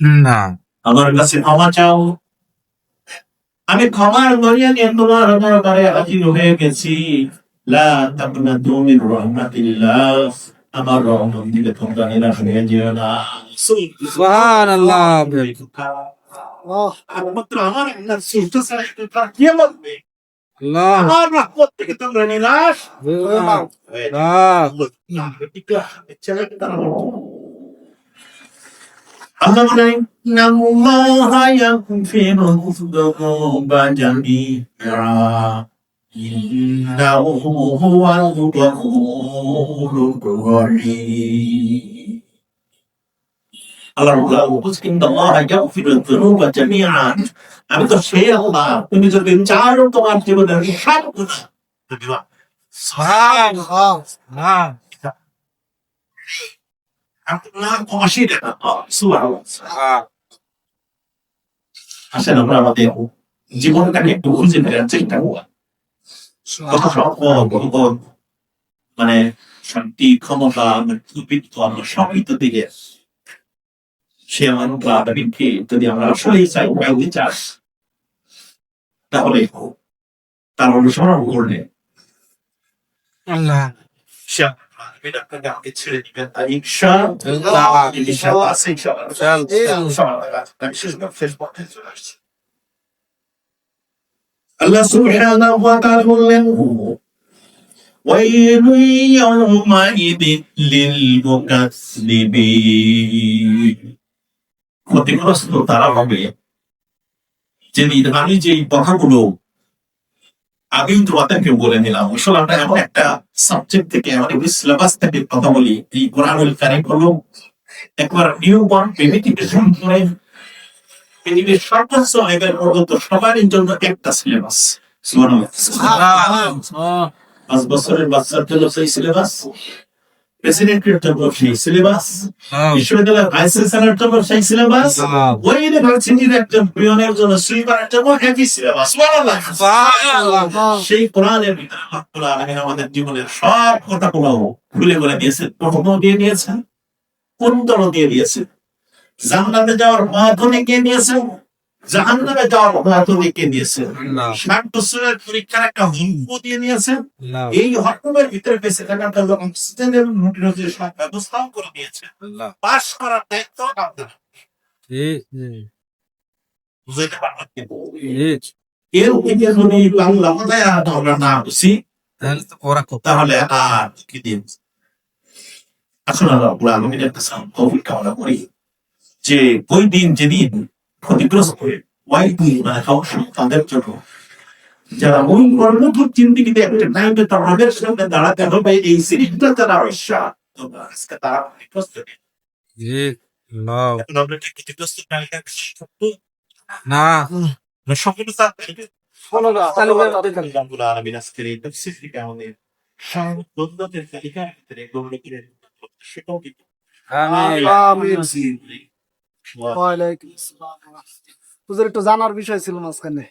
না। আমার কাছে ক্ষমা চাও, আমি ক্ষমার দরিয়া নিয়ে তোমার দরবারে হাজির হয়ে গেছি। লা তাকনাতু মিন রাহমাতিল্লাহ, আমার রহমত থেকে তোমরা নিরাশ হয়ে যেও না। সুবহানাল্লাহ। একমাত্র আমার আল্লাহর সৃষ্টি ছাড়া তোমরা কে বলবে? আল্লাহ। আমার রহমত থেকে তোমরা নিরাশ হয়ে যাও। আল্লাহ বলেন, ইন্নাল্লাহা ইয়াগফিরু যুনুবা জামিআ, ইন্নাহু হুয়াল গফুরুর রহিম। আল্লাহ বলছেন, ইন্নাল্লাহা ইয়াগফিরু যুনুবা জামিআ, আমি তো সেই আল্লাহ, তুমি যদি চাও তোমার জীবনের সব গুনাহ তুমি মাফ। সুবহানাল্লাহ। হ্যাঁ। আল্লাহ ক্ষমাশীল আল্লাহ। সুবহানাল্লাহ। হ্যাঁ। আসেন আমরা আমাদের জীবনটাকে একটু খুঁজে নেওয়ার চেষ্টা করি। কত সম্পদ, কত মানে শান্তি, ক্ষমতা, মৃত্যু, আমরা সবই তো দিকে সে আমাদেরকে যদি আমরা আসলেই চাই চাস, তাহলে তার অনুসরণ করলে আল্লাহ। সে আপনাকে আমাকে ছেড়ে দিবেন। আর ইনশাআল্লাহ আছে, ইনশাআল্লাহ ফেসবুকে চলে আসছে। আল্লাহ সুবহানাহু ওয়া তাআলা বললেন, ويل يومئذ للمكذبين। ক্ষতিগ্রস্ত তারা হবে যেদিন আমি যে কথাগুলো আগেই তোমাদেরকে বলে দিলাম। আসলে আমরা এমন একটা সাবজেক্ট থেকে, এমন একটি সিলেবাস থেকে কথা বলি, এই কোরআনুল কারীম হলো একবার নিউ বর্ন বেবি থেকে শুরু করে পৃথিবীর সর্বোচ্চ লেভেল পর্যন্ত সবার জন্য একটা সিলেবাস। সুবহানাল্লাহ। 5 বছরের বাচ্চার জন্য সেই সিলেবাস, প্রেসিডেন্টের জন্য সেই সিলেবাস, বিশ্ববিদ্যালয়ের ভাইস চ্যান্সেলরের জন্য সেই সিলেবাস, ওই ইউনিভার্সিটির একজন পিয়নের জন্য সুইপারের জন্য একই সিলেবাস। সুবহানাল্লাহ। সেই কোরআনের ভিতরে আল্লাহ তাআলা আমাদের জীবনের সব কথাগুলো খুলে বলে দিয়েছেন, প্রথমও দিয়ে দিয়েছেন, উত্তরও দিয়ে দিয়েছেন। জান্নাতে যাওয়ার পথও দেখিয়ে দিয়েছেন, জাহান্নামে যাওয়ার পথও দেখিয়ে দিয়েছেন। 60 বছরের পরীক্ষার একটা হকও দিয়ে দিয়েছেন। এই হকমের ভিতরে বেঁচে থাকার জন্য অক্সিজেনের মোটিভের সব ব্যবস্থাও করে দিয়েছেন। পাস করার দায়িত্ব আপনাদের। বুঝতে পারলাম কিন্তু এর থেকে যদি বাংলা ভাষায় আমরা না বুঝি তাহলে আর কি দিন। আসলে আল্লাহ আলমীর একটা তৌফিক কামনা করি যে ওই দিন যেদিন ক্ষতিগ্রস্ত হয়ে ওই দিন তাদের জন্য যারা ওই কর্মঠোর জিন্দিগিতে একটা টাইমে তাদের সামনে দাঁড়াতে হবে, এই সিরিজটা তারা আজকে তারা ক্ষতিগ্রস্ত এখন আমরা কি ক্ষতিগ্রস্ত না। সফলতা রাব্বুল আলামিন আজকের এই তাফসীর থেকে আমাদের সর্বদন্তের তালিকার ভিতরে গৌরব করে সেটাও কিন্তু ওয়ালাইকুম আসসালাম। হুজুর একটু জানার বিষয় ছিল মাঝখানে।